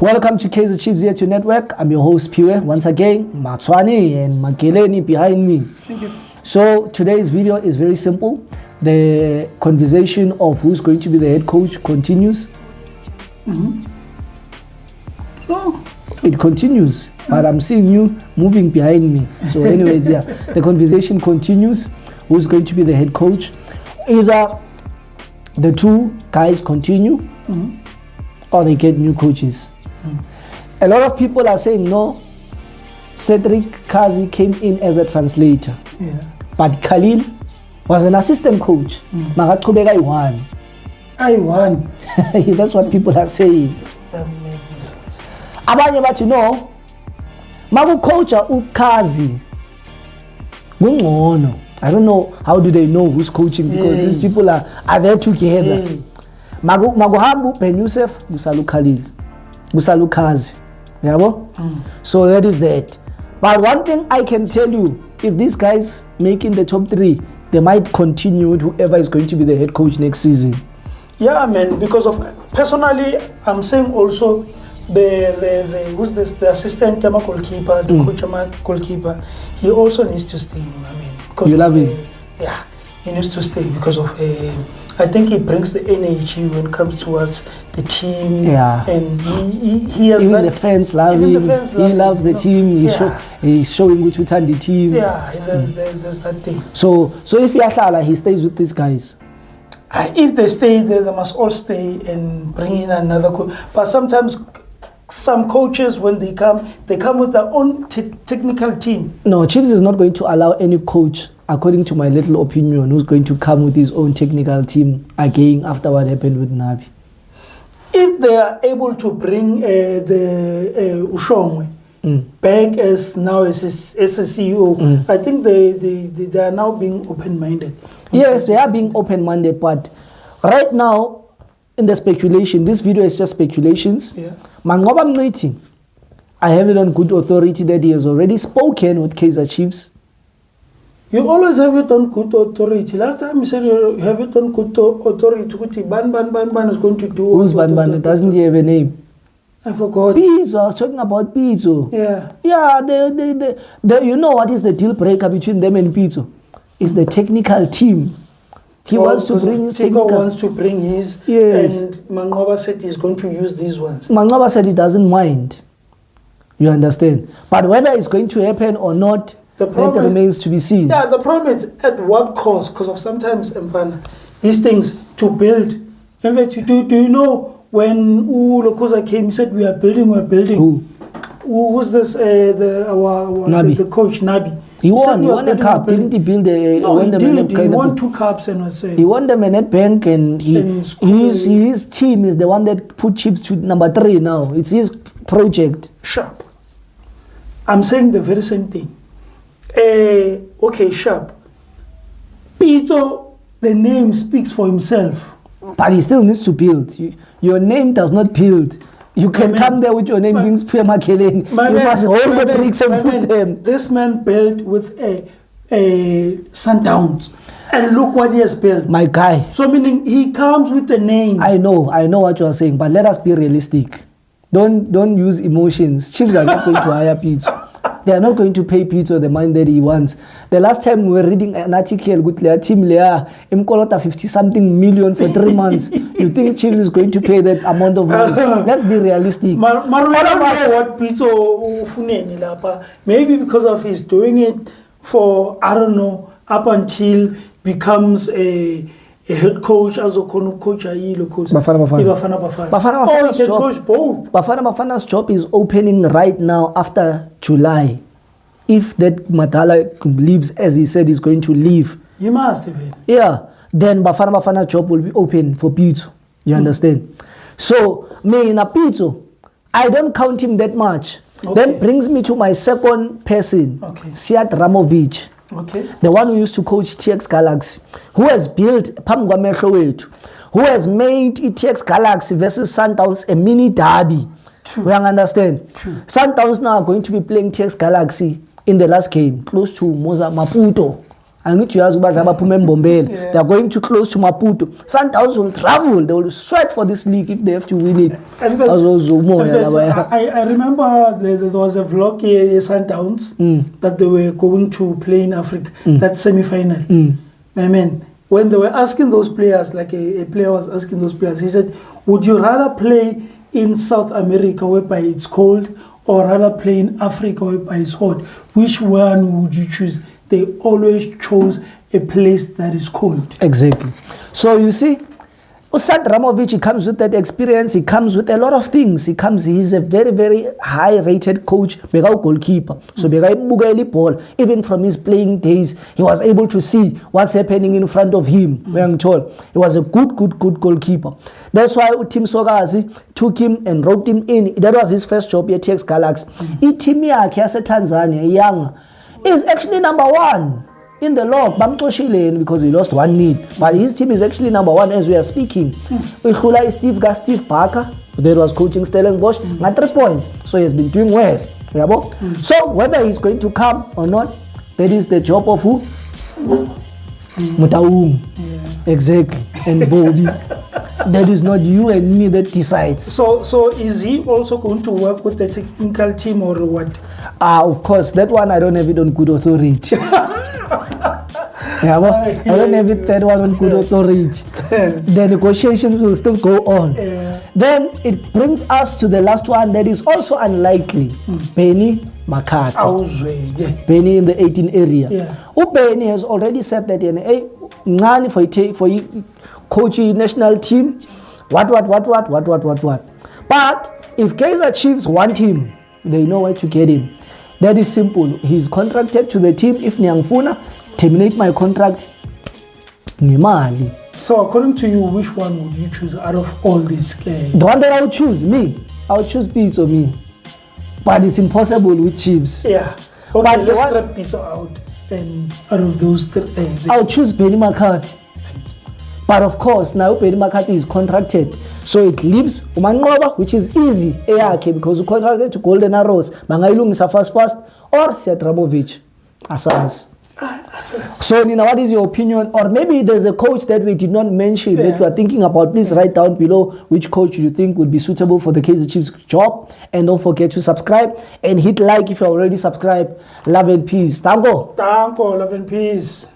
Welcome to Kaizer Chiefs here to Network. I'm your host Piwe. Once again, Matswani and Mageleni behind me. Thank you. So today's video is very simple. The conversation of who's going to be the head coach continues. Oh. It continues, but I'm seeing you moving behind me. So anyways, yeah, the conversation continues. Who's going to be the head coach? Either the two guys continue or they get new coaches. A lot of people are saying no. Cedric Kazi came in as a translator, but Khalil was an assistant coach. Makachubeka I won. That's what people are saying. Abanye bathi no, makucoacha uKazi kungcono. I don't know how do they know who's coaching because these people are there together. Makuhamba uBen Yusuf kusalu Khalil kusalu Kazi, yabo. So that is that. But one thing I can tell you, if these guys make in the top 3, they might continue with whoever is going to be the head coach next season. Yeah, man. Because of personally, I'm saying also the who's this? The assistant goalkeeper, the coach goalkeeper. He also needs to stay. I mean, because you love him. Yeah, he needs to stay because of. I think he brings the energy when it comes towards the team. Yeah. And he has even that, the fans love him. He loves the team. He's showing which turn the team. Yeah, there's that thing. So if Yashala, he stays with these guys. If they stay there, they must all stay and bring in another coach. But sometimes some coaches, when they come with their own technical team. No, Chiefs is not going to allow any coach, according to my little opinion, who's going to come with his own technical team again after what happened with Nabi. If they are able to bring the Ushomwe back as now as a CEO, I think they are now being open-minded. Yes, they are being open-minded, but right now, in the speculation, this video is just speculations. Yeah. Mangoba Mniti, I have it on good authority that he has already spoken with Kaizer Chiefs. You always have it on good authority. Last time you said you have it on good authority. Ban is going to do. Who's Ban? Doesn't he have a name? I forgot. Pizzo. I was talking about Pizzo. Yeah. Yeah, they, you know what is the deal breaker between them and Pizzo? It's the technical team. He wants to bring his technical. Wants to bring his. Yes. And Mangoba said he's going to use these ones. Mangoba said he doesn't mind. You understand? But whether it's going to happen or not, that remains to be seen. Yeah, the problem is at what cost? Because of sometimes these things to build. In fact, do you know when Lokoza came, he said we're building. Who's this? The coach Nabi. He won a cup. Didn't he build a? No, he did. He won 2 cups and was saying. He won the Nedbank and his team is the one that put Chiefs to number 3 now. It's his project. Sharp. I'm saying the very same thing. Okay, Sharp. Pito, the name speaks for himself. But he still needs to build. Your name does not build. You can come there with your name being Pierre Makeleni. You must hold the bricks and put them. This man built with a Sundowns. And look what he has built. My guy. So meaning he comes with the name. I know what you are saying, but let us be realistic. Don't use emotions. Chiefs are not going to hire Pizzo. They are not going to pay Pizzo the money that he wants. The last time we were reading an article with their team, Imkolota 50-something million for 3 months. You think Chiefs is going to pay that amount of money? Let's be realistic. We don't know what Pizzo maybe because of his doing it for, I don't know, up until becomes a head coach as a coach. Bafana Bafana's job is opening right now after July. If that Matala leaves as he said he's going to leave, he must have. Yeah, then Bafana's job will be open for Pizzo. You understand? So me in a Pizzo, I don't count him that much. Okay. That brings me to my second person, Siad Ramovic. Okay. The one who used to coach TX Galaxy, who has built who has made TX Galaxy versus Sundowns a mini derby. True. We understand. True. Sundowns now are going to be playing TX Galaxy in the last game, close to Maputo. angithi uyazi ukuthi abaphuma eMbombela they are going too close to Maputo. Sundowns will travel, they will sweat for this league if they have to win it. I remember there was a vlog here Sundowns that they were going to play in Africa, that semi-final. I mean, when they were asking those players, like a player was asking those players, he said, would you rather play in South America whereby it's cold, or rather play in Africa whereby it's hot? Which one would you choose? They always chose a place that is cold. Exactly. So you see, Usad Ramovic, he comes with that experience, he comes with a lot of things. He's a very, very high-rated coach, Bega goalkeeper. So Bega Bugeli ball, even from his playing days, he was able to see what's happening in front of him. He was a good goalkeeper. That's why Tim Sogazi took him and wrote him in. That was his first job at TX Galaxy. Team Tanzania, young, is actually number 1. In the log, Bamtoshile, because he lost 1-0. But his team is actually number 1 as we are speaking. Uhula is Steve Parker, that was coaching Stellenbosch, at 3 points. So he has been doing well. So whether he's going to come or not, that is the job of who? Mutaung. Exactly. And Bobby. That is not you and me that decides. So is he also going to work with the technical team or what? Of course, that one I don't have it on good authority. I don't have it that one on good authority. The negotiations will still go on. Then it brings us to the last one that is also unlikely. Benny McCarthy. Benny in the 18 area. Benny has already said that for coaching national team, what. But if Kaizer Chiefs want him, they know where to get him. That is simple. He's contracted to the team. If Nyangfuna, terminate my contract. Nimali. So according to you, which one would you choose out of all these? The one that I would choose, me. I would choose Pizzo, me. But it's impossible with Chiefs. Yeah. Okay, but let's scrap Pizzo out. And out of those three, I would choose Benny McCarthy. But of course, now Benny McCarthy is contracted. So it leaves Umanqoba, which is easy, because you contracted to Golden Arrows, Mangailungisa fast, or Setramovic. Asas. So Nina, what is your opinion? Or maybe there's a coach that we did not mention that you are thinking about. Please write down below which coach you think would be suitable for the Kaizer Chiefs job. And don't forget to subscribe and hit like if you're already subscribed. Love and peace. Tango. Love and peace.